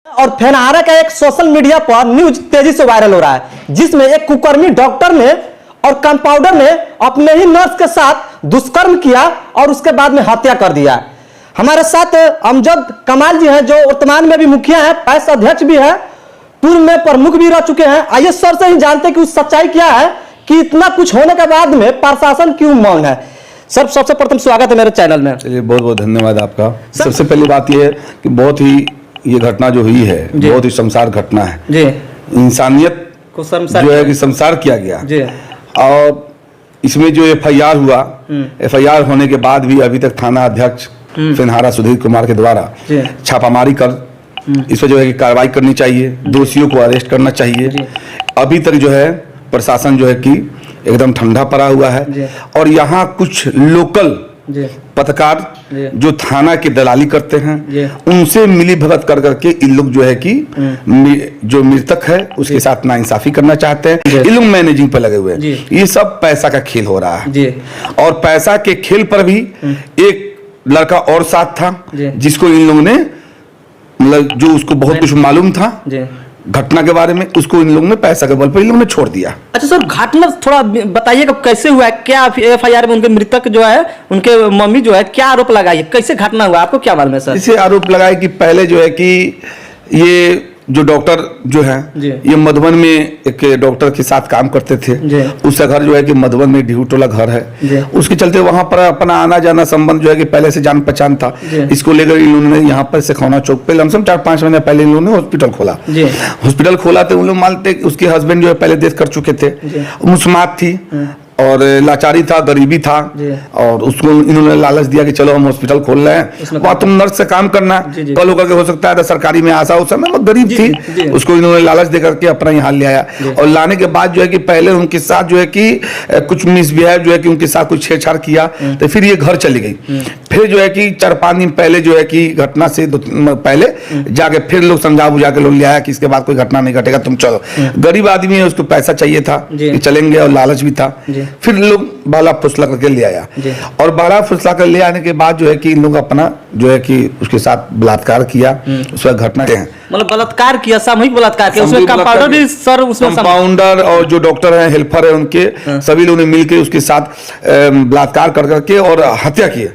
और फेनहारा का एक सोशल मीडिया पर न्यूज तेजी से वायरल हो रहा है, जिसमें एक कुकर्मी डॉक्टर ने और कंपाउंडर ने अपने ही नर्स के साथ दुष्कर्म किया और उसके बाद में हत्या कर दिया। हमारे साथ अमजद कमाल जी हैं, जो वर्तमान में भी मुखिया हैं, पैस अध्यक्ष भी है, पूर्व में प्रमुख भी रह चुके हैं। आइए सर से ही जानते हैं कि उस सच्चाई क्या है कि इतना कुछ होने के बाद में प्रशासन क्यों मौन है। सर, सबसे प्रथम स्वागत है मेरे चैनल में। चलिए, बहुत बहुत धन्यवाद आपका। सबसे पहली बात यह है कि बहुत ही ये घटना जो हुई है बहुत ही शर्मसार घटना है जी। इंसानियत को जो है कि शर्मसार किया गया जी। और इसमें जो एफआईआर हुआ, एफआईआर होने के बाद भी अभी तक थाना अध्यक्ष फेनहारा सुधीर कुमार के द्वारा छापामारी कर इस पर जो है कि कार्रवाई करनी चाहिए, दोषियों को अरेस्ट करना चाहिए। अभी तक जो है प्रशासन जो है कि एकदम ठंडा पड़ा हुआ है। और यहाँ कुछ लोकल पत्रकार जो थाना की दलाली करते हैं, उनसे मिली भगत कर करके इन लोग जो है कि जो मृतक है उसके साथ नाइंसाफी करना चाहते हैं। इन लोग मैनेजिंग पर लगे हुए हैं। ये सब पैसा का खेल हो रहा है। और पैसा के खेल पर भी एक लड़का और साथ था जिसको इन लोगों ने मतलब जो उसको बहुत कुछ मालूम था घटना के बारे में, उसको इन लोगों ने पैसा के बल पर इन लोगों ने छोड़ दिया। अच्छा सर, घटना थोड़ा बताइएगा कैसे हुआ है, क्या एफआईआर में उनके मृतक जो है उनके मम्मी जो है क्या आरोप लगाई है, कैसे घटना हुआ, आपको क्या मालूम है सर? इसे आरोप लगाए कि पहले जो है कि ये जो डॉक्टर जो है ये मधुबन में एक डॉक्टर के साथ काम करते थे। उसका घर जो है कि मधुबन में ढिवटोला घर है। उसके चलते वहां पर अपना आना जाना संबंध जो है कि पहले से जान पहचान था। इसको लेकर इन्होंने यहाँ पर सिखौना चौक पे लमसम 4-5 महीने पहले इन लोगों ने हॉस्पिटल खोला। हॉस्पिटल खोला तो उन लोग मानते उसके हस्बैंड जो है पहले डेथ कर चुके थे, मुस्मात थी और लाचारी था, गरीबी था। और उसको इन्होंने लालच दिया कि चलो हम हॉस्पिटल खोल रहे हैं, वहाँ तुम नर्स से काम करना, कल होकर के हो सकता है सरकारी में आशा। उस समय वो गरीब थी, उसको इन्होंने लालच दे करके अपना यहाँ ले आया। और लाने के बाद जो है कि पहले उनके साथ जो है कि कुछ मिसबिहेव जो है कि उनके साथ कुछ छेड़छाड़ किया, तो फिर ये घर चली गई। फिर जो है कि 4-5 दिन पहले जो है कि घटना से पहले जाके फिर लोग समझा बुझा के लोग ले आया कि इसके बाद कोई घटना नहीं घटेगा, तुम चलो। गरीब आदमी है, उसको पैसा चाहिए था कि चलेंगे और लालच भी था। फिर लोग बाला फुसला करके ले आया। और बाला फुसला कर ले आने के बाद जो है कि इन लोग अपना जो है कि उसके साथ बलात्कार किया। उसका घटना है मतलब बलात्कार किया, सामूहिक बलात्कार किया। उसमें कंपाउंडर भी सर, उसमें कंपाउंडर और जो डॉक्टर है, हेल्पर है, उनके सभी लोगों ने मिलकर उसके साथ बलात्कार कर करके और हत्या की।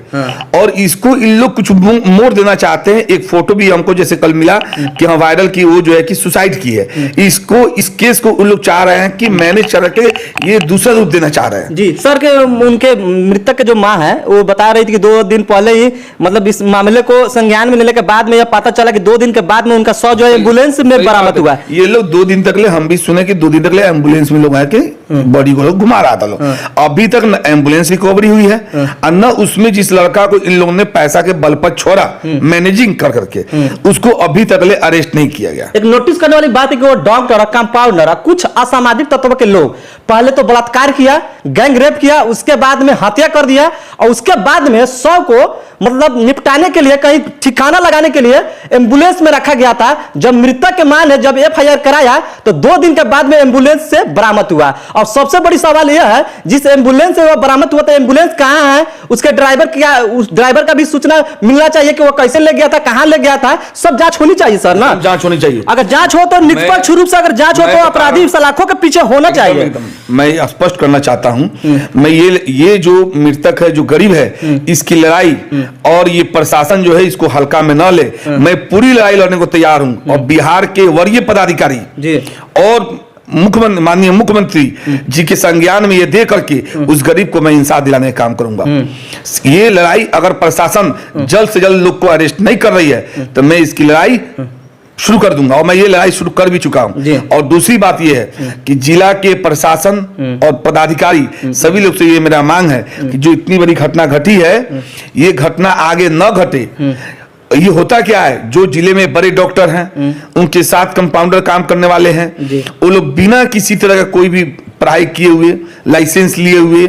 और इसको इन लोग कुछ मोड़ देना चाहते हैं। एक फोटो भी हमको जैसे कल मिला कि हाँ वायरल की, वो जो है कि सुसाइड की है। इसको इस केस को उन लोग चाह रहे हैं कि मैनेज करके ये दूसरा रूप देना चाह रहे हैं जी। सर के उनके मृतक के जो माँ है वो बता रही थी कि 2 दिन पहले ही मतलब इस मामले को संज्ञान में लेने के बाद में यह पता चला कि 2 दिन के बाद में उनका शव जो है एम्बुलेंस में बरामद हुआ। ये लोग 2 दिन तक ले, हम भी सुने कि 2 दिन तक ले एम्बुलेंस में लोग आके बॉडी को घुमा रहा था लोग। अभी तक न एम्बुलेंस रिकवरी हुई है और न उसमें जिस लड़का को इन लोगों ने पैसा के बल पर छोड़ा मैनेजिंग कर करके, उसको अभी तक ले अरेस्ट नहीं किया गया। एक नोटिस करने वाली बात है कि वो डॉक्टर, कंपाउंडर, कुछ असामाजिक तत्व के लोग पहले तो बलात्कार किया, गैंग रेप किया, उसके बाद में हत्या कर दिया और उसके बाद में शव को मतलब निपटाने के लिए कहीं ठिकाना लगाने के लिए एम्बुलेंस में रखा गया था। जब मृतक के मां ने जब एफआईआर कराया तो 2 दिन के बाद में एम्बुलेंस से बरामद हुआ। और सबसे बड़ी सवाल यह है, जिस एम्बुलेंस से वो बरामद हुआ था एम्बुलेंस कहां है, उसके ड्राइवर क्या, उस ड्राइवर का भी सूचना मिलना चाहिए कि वो कैसे ले गया था, कहां ले गया था, सब जांच होनी चाहिए सर ना। जांच होनी चाहिए। अगर जांच हो तो निष्पक्ष रूप से अगर जांच हो तो अपराधी सलाखों के पीछे होना चाहिए। मैं स्पष्ट करना चाहता हूं, मैं ये जो मृतक है, जो गरीब है, इसकी लड़ाई और ये प्रशासन जो है इसको हल्का में न ले। मैं पूरी लड़ाई लड़ने को तैयार हूं। और बिहार के वरीय पदाधिकारी और माननीय मुख्यमंत्री जी के संज्ञान में ये दे करके उस गरीब को मैं इंसाफ दिलाने का काम करूंगा। ये लड़ाई अगर प्रशासन जल्द से जल्द लोग को अरेस्ट नहीं कर रही है तो मैं इसकी लड़ाई शुरू कर दूंगा। और मैं ये लड़ाई शुरू कर भी चुका हूं। और दूसरी बात ये है कि जिला के प्रशासन और पदाधिकारी सभी लोग से ये मेरा मांग है कि जो इतनी बड़ी घटना घटी है, ये घटना आगे न घटे। ये होता क्या है, जो जिले में बड़े डॉक्टर हैं, उनके साथ कंपाउंडर काम करने वाले हैं, वो लोग बिना किसी तरह का कोई भी पढ़ाई किए हुए, लाइसेंस लिए हुए,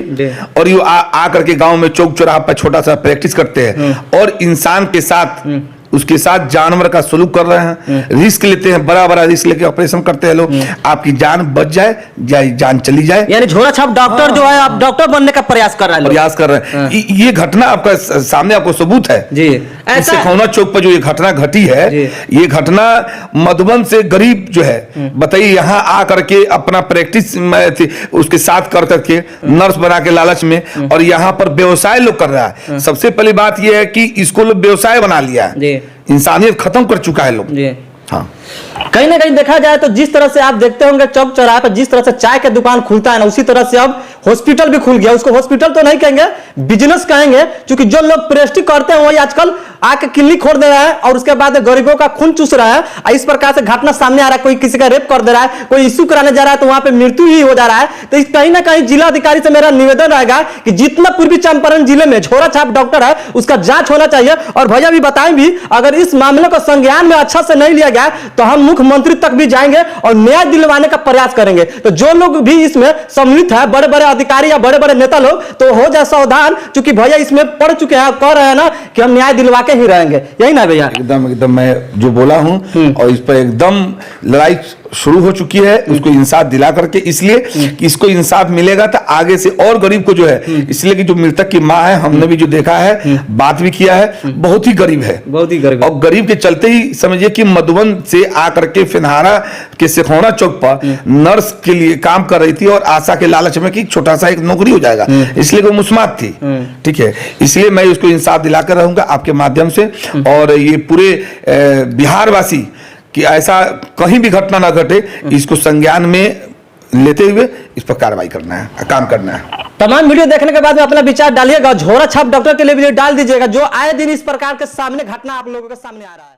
और ये आ करके गांव में चौक चौराहा पर छोटा सा प्रैक्टिस करते हैं और इंसान के साथ उसके साथ जानवर का सलूक कर रहे हैं, रिस्क लेते हैं, बड़ा बड़ा रिस्क लेके ऑपरेशन करते हैं लोग, आपकी जान बच जाए जान चली जाए। यानी झोला छाप डॉक्टर जो है आप डॉक्टर बनने का प्रयास कर रहे हैं। ये घटना आपका सामने आपको सबूत है जी। ऐसा खौना चौक पर जो ये घटना घटी है, ये घटना मधुबन से गरीब जो है बताइए यहाँ आकर के अपना प्रैक्टिस उसके साथ कर करके नर्स बना के लालच में, और यहाँ पर व्यवसाय लोग कर रहा है। सबसे पहली बात यह है कि इसको लोग व्यवसाय बना लिया है, इंसानियत खत्म कर चुका है लोग। हाँ, कहीं ना कहीं देखा जाए तो जिस तरह से आप देखते होंगे चौक चौराहे पर जिस तरह से चाय की दुकान खुलता है ना, उसी तरह से अब हॉस्पिटल भी खुल गया। उसको हॉस्पिटल तो नहीं कहेंगे, बिजनेस कहेंगे, क्योंकि जो लोग प्रेस्टिज करते हैं वही आजकल आके क्लिनिक खोल दे रहा है और उसके बाद गरीबों का खून चूस रहा है। इस प्रकार से घटना सामने आ रहा है, कोई किसी का रेप कर दे रहा है, कोई इश्यू कराने जा रहा है तो वहां पे मृत्यु ही हो जा रहा है। तो कहीं ना कहीं जिला अधिकारी से मेरा निवेदन रहेगा कि जितना पूर्वी चंपारण जिले में झोला छाप डॉक्टर है उसका जांच होना चाहिए। और भैया भी बताएं भी, अगर इस मामले को संज्ञान में अच्छा से नहीं लिया गया तो हम मुख्यमंत्री तक भी जाएंगे और न्याय दिलवाने का प्रयास करेंगे। तो जो लोग भी इसमें सम्मिलित है, बड़े बड़े अधिकारी या बड़े बड़े नेता लोग, तो हो जाए सावधान, क्योंकि भैया इसमें पड़ चुके हैं, कह रहे हैं ना कि हम न्याय दिलवा के ही रहेंगे। यही ना भैया? एकदम मैं जो बोला हूं और इस पर एकदम लड़ाई शुरू हो चुकी है, उसको इंसाफ दिला करके, इसलिए कि इसको इंसाफ मिलेगा तो आगे से और गरीब को जो है, इसलिए कि जो मृतक की मां है, हमने भी जो देखा है, बात भी किया है, बहुत ही गरीब है, बहुत ही गरीब। और गरीब के चलते ही समझिए कि मधुबन से आकर के फिनहारा के सिखौना चौक पर नर्स के लिए काम कर रही थी और आशा के लालच में कि छोटा सा एक नौकरी हो जाएगा, इसलिए वो मुस्मात थी। ठीक है, इसलिए मैं उसको इंसाफ दिलाकर रहूंगा आपके माध्यम से, और ये पूरे बिहार वासी कि ऐसा कहीं भी घटना ना घटे, इसको संज्ञान में लेते हुए इस पर कार्रवाई करना है, काम करना है। तमाम वीडियो देखने के बाद में अपना विचार डालिएगा, झोला छाप डॉक्टर के लिए वीडियो डाल दीजिएगा। जो आए दिन इस प्रकार के सामने घटना आप लोगों के सामने आ रहा है।